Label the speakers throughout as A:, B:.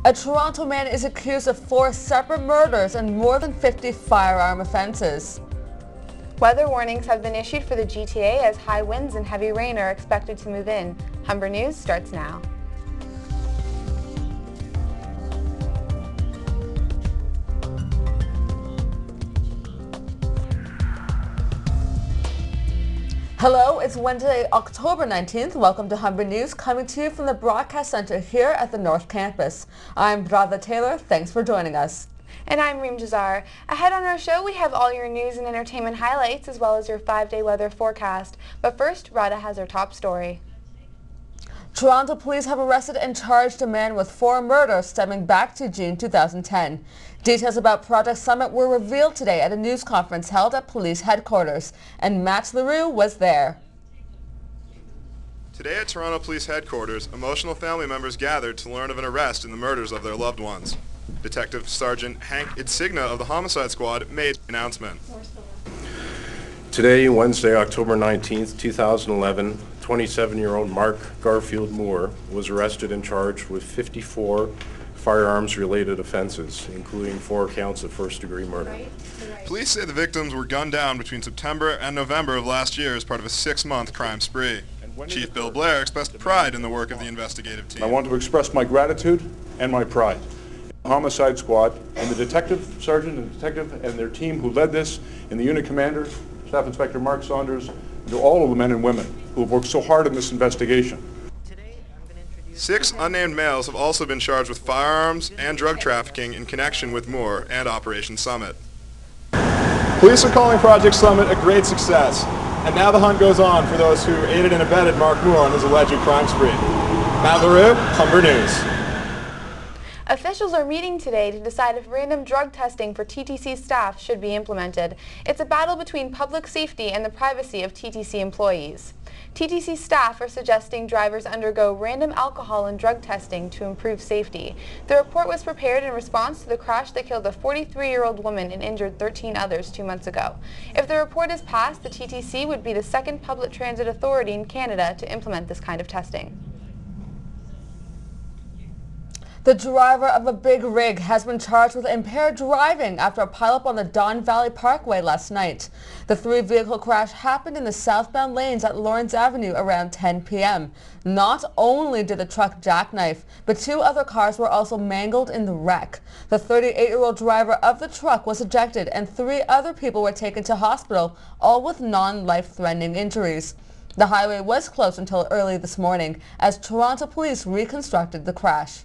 A: A Toronto man is accused of 4 separate murders and more than 50 firearm offenses.
B: Weather warnings have been issued for the GTA as high winds and heavy rain are expected to move in. Humber News starts now.
A: Hello, it's Wednesday, October 19th. Welcome to Humber News, coming to you from the Broadcast Center here at the North Campus. I'm Brada Taylor. Thanks for joining us.
B: And I'm Reem Jazar. Ahead on our show, we have all your news and entertainment highlights, as well as your 5-day weather forecast. But first, Rada has our top story.
A: Toronto police have arrested and charged a man with 4 murders stemming back to June 2010. Details about Project Summit were revealed today at a news conference held at police headquarters, and Matt Leroux was there.
C: Today at Toronto Police Headquarters, emotional family members gathered to learn of an arrest in the murders of their loved ones. Detective Sergeant Hank Insigna of the Homicide Squad made the announcement.
D: Today, Wednesday, October 19th, 2011, 27-year-old Mark Garfield Moore was arrested and charged with 54 firearms-related offenses, including 4 counts of first-degree murder.
C: Police say the victims were gunned down between September and November of last year as part of a 6-month crime spree. Chief Bill Blair expressed pride in the work of the investigative team.
E: I want to express my gratitude and my pride. The Homicide Squad and the detective, sergeant and detective and their team who led this, and the unit commander, Staff Inspector Mark Saunders, to all of the men and women who have worked so hard in this investigation.
C: 6 unnamed males have also been charged with firearms and drug trafficking in connection with Moore and Operation Summit.
F: Police are calling Project Summit a great success, and now the hunt goes on for those who aided and abetted Mark Moore on his alleged crime spree. Matt Leroux, Humber News.
B: Officials are meeting today to decide if random drug testing for TTC staff should be implemented. It's a battle between public safety and the privacy of TTC employees. TTC staff are suggesting drivers undergo random alcohol and drug testing to improve safety. The report was prepared in response to the crash that killed a 43-year-old woman and injured 13 others 2 months ago. If the report is passed, the TTC would be the second public transit authority in Canada to implement this kind of testing.
A: The driver of a big rig has been charged with impaired driving after a pileup on the Don Valley Parkway last night. The 3-vehicle crash happened in the southbound lanes at Lawrence Avenue around 10 p.m. Not only did the truck jackknife, but 2 other cars were also mangled in the wreck. The 38-year-old driver of the truck was ejected and 3 other people were taken to hospital, all with non-life-threatening injuries. The highway was closed until early this morning as Toronto police reconstructed the crash.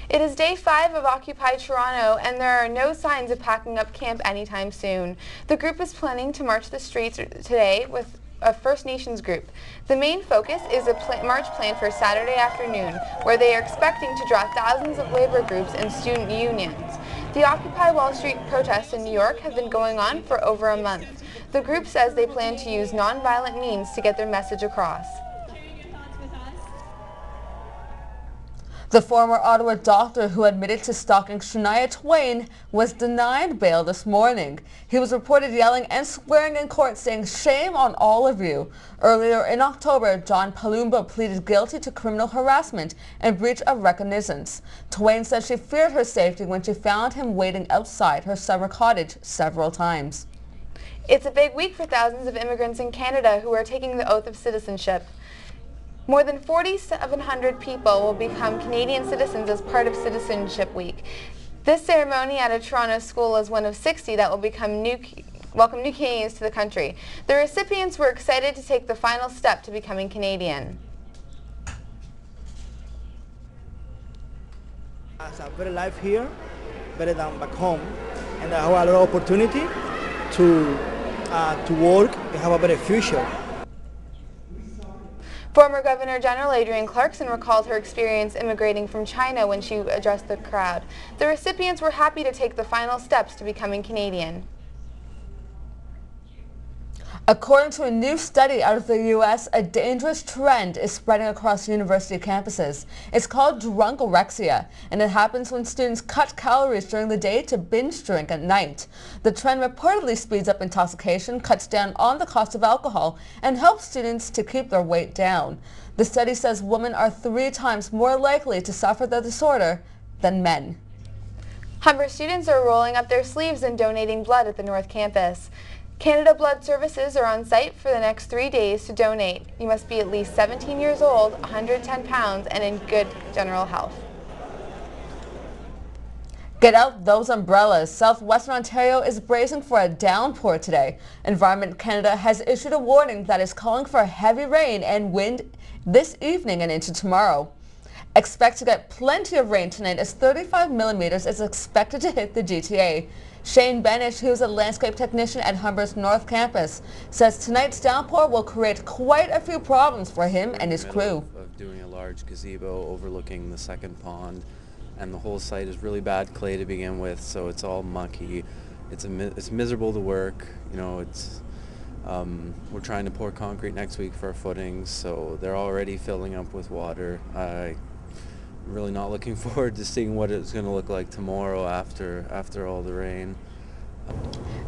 B: It is day 5 of Occupy Toronto, and there are no signs of packing up camp anytime soon. The group is planning to march the streets today with a First Nations group. The main focus is a march planned for Saturday afternoon, where they are expecting to draw thousands of labor groups and student unions. The Occupy Wall Street protests in New York have been going on for over a month. The group says they plan to use nonviolent means to get their message across.
A: The former Ottawa doctor who admitted to stalking Shania Twain was denied bail this morning. He was reported yelling and swearing in court, saying, "Shame on all of you." Earlier in October, John Palumbo pleaded guilty to criminal harassment and breach of reconnaissance. Twain said she feared her safety when she found him waiting outside her summer cottage several times.
B: It's a big week for thousands of immigrants in Canada who are taking the oath of citizenship. More than 4,700 people will become Canadian citizens as part of Citizenship Week. This ceremony at a Toronto school is one of 60 that will welcome new Canadians to the country. The recipients were excited to take the final step to becoming Canadian.
G: It's a better life here, better than back home, and I have a lot of opportunity to work and have a better future.
B: Former Governor General Adrienne Clarkson recalled her experience immigrating from China when she addressed the crowd. The recipients were happy to take the final steps to becoming Canadian.
A: According to a new study out of the U.S., a dangerous trend is spreading across university campuses. It's called drunkorexia, and it happens when students cut calories during the day to binge drink at night. The trend reportedly speeds up intoxication, cuts down on the cost of alcohol, and helps students to keep their weight down. The study says women are 3 times more likely to suffer the disorder than men.
B: Humber students are rolling up their sleeves and donating blood at the North Campus. Canada Blood Services are on site for the next 3 days to donate. You must be at least 17 years old, 110 pounds, and in good general health.
A: Get out those umbrellas. Southwestern Ontario is bracing for a downpour today. Environment Canada has issued a warning that is calling for heavy rain and wind this evening and into tomorrow. Expect to get plenty of rain tonight as 35 millimeters is expected to hit the GTA. Shane Benish, who's a landscape technician at Humber's North Campus, says tonight's downpour will create quite a few problems for him and his crew.
H: Of doing a large gazebo overlooking the second pond, and the whole site is really bad clay to begin with, so it's all mucky. It's miserable to work. You know, we're trying to pour concrete next week for our footings, so they're already filling up with water. I'm really not looking forward to seeing what it's going to look like tomorrow after all the rain.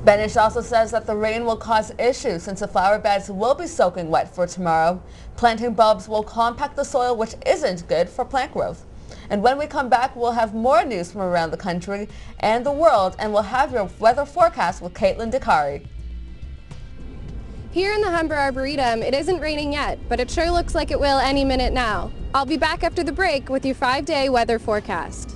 A: Benish also says that the rain will cause issues since the flower beds will be soaking wet for tomorrow. Planting bulbs will compact the soil, which isn't good for plant growth. And when we come back, we'll have more news from around the country and the world, and we'll have your weather forecast with Caitlin Dicari.
I: Here in the Humber Arboretum, it isn't raining yet, but it sure looks like it will any minute now. I'll be back after the break with your 5-day weather forecast.